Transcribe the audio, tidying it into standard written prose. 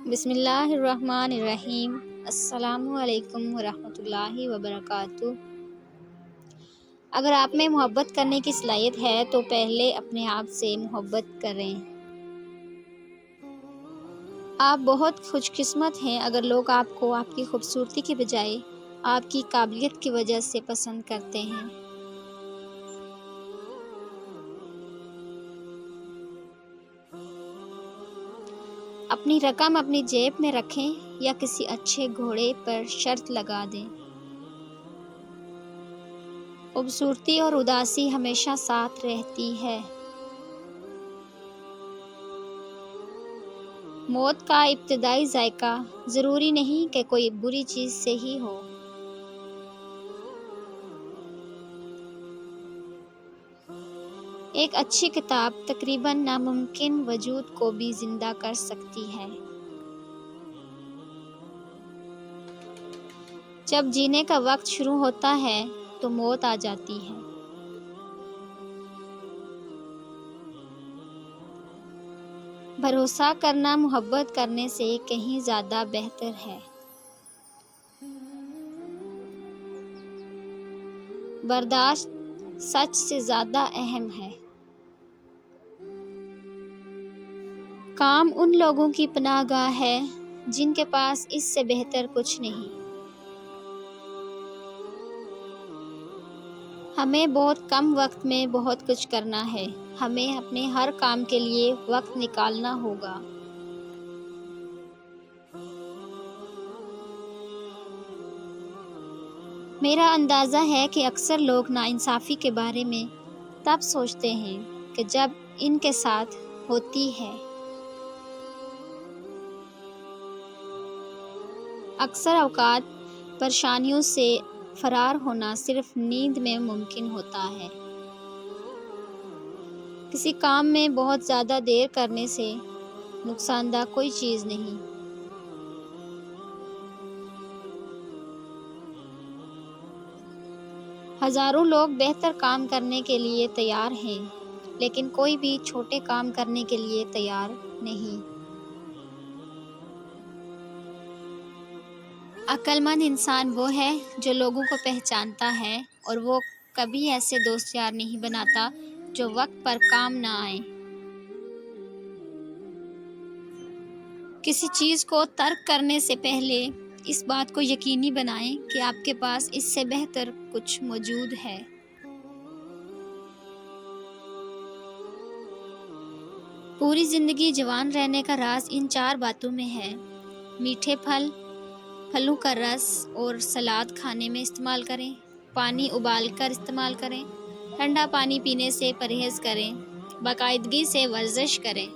بسم اللہ الرحمن الرحیم۔ السلام علیکم ورحمۃ اللہ وبرکاتہ۔ اگر آپ میں محبت کرنے کی صلاحیت ہے تو پہلے اپنے آپ سے محبت کریں۔ آپ بہت خوش قسمت ہیں اگر لوگ آپ کو آپ کی خوبصورتی کے بجائے آپ کی قابلیت کی وجہ سے پسند کرتے ہیں۔ اپنی رقم اپنی جیب میں رکھیں یا کسی اچھے گھوڑے پر شرط لگا دیں۔ خوبصورتی اور اداسی ہمیشہ ساتھ رہتی ہے۔ موت کا ابتدائی ذائقہ ضروری نہیں کہ کوئی بری چیز سے ہی ہو۔ ایک اچھی کتاب تقریباً ناممکن وجود کو بھی زندہ کر سکتی ہے۔ جب جینے کا وقت شروع ہوتا ہے تو موت آ جاتی ہے۔ بھروسہ کرنا محبت کرنے سے کہیں زیادہ بہتر ہے۔ برداشت سچ سے زیادہ اہم ہے۔ کام ان لوگوں کی پناہ گاہ ہے جن کے پاس اس سے بہتر کچھ نہیں۔ ہمیں بہت کم وقت میں بہت کچھ کرنا ہے۔ ہمیں اپنے ہر کام کے لیے وقت نکالنا ہوگا۔ میرا اندازہ ہے کہ اکثر لوگ ناانصافی کے بارے میں تب سوچتے ہیں کہ جب ان کے ساتھ ہوتی ہے۔ اکثر اوقات پریشانیوں سے فرار ہونا صرف نیند میں ممکن ہوتا ہے۔ کسی کام میں بہت زیادہ دیر کرنے سے نقصان دہ کوئی چیز نہیں۔ ہزاروں لوگ بہتر کام کرنے کے لیے تیار ہیں لیکن کوئی بھی چھوٹے کام کرنے کے لیے تیار نہیں۔ عقل مند انسان وہ ہے جو لوگوں کو پہچانتا ہے اور وہ کبھی ایسے دوست یار نہیں بناتا جو وقت پر کام نہ آئیں۔ کسی چیز کو ترک کرنے سے پہلے اس بات کو یقینی بنائیں کہ آپ کے پاس اس سے بہتر کچھ موجود ہے۔ پوری زندگی جوان رہنے کا راز ان 4 باتوں میں ہے۔ میٹھے پھل، پھلوں کا رس اور سلاد کھانے میں استعمال کریں۔ پانی ابال کر استعمال کریں۔ ٹھنڈا پانی پینے سے پرہیز کریں۔ باقاعدگی سے ورزش کریں۔